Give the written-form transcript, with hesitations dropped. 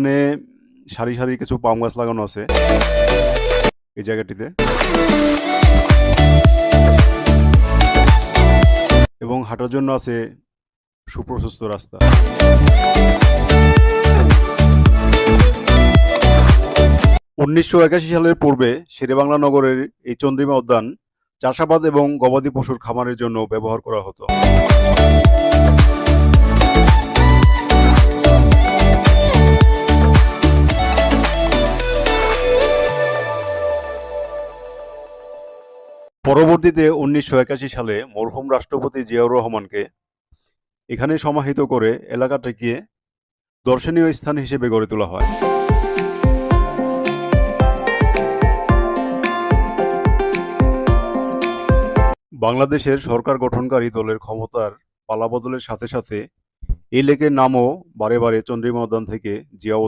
এখানে সারি সারি কিছু পাম গাছ লাগানো আছে এই জায়গাটিতে, এবং হাঁটার জন্য আছে সুপ্রশস্ত রাস্তা। 1981 সালের পূর্বে শেরেবাংলা নগরের এই চন্দ্রিমা উদ্যান চাষাবাদ এবং গবাদি পশুর খামারের জন্য ব্যবহার করা হতো। পরবর্তীতে 1981 সালে মরহুম রাষ্ট্রপতি জিয়াউর রহমানকে এখানে সমাহিত করে এলাকাটিকে দর্শনীয় স্থান হিসেবে গড়ে তোলা হয়। বাংলাদেশের সরকার গঠনকারী দলের ক্ষমতার পালাবদলের সাথে সাথে এই লেকের নামও বারে বারে চন্দ্রিমা উদ্যান থেকে জিয়া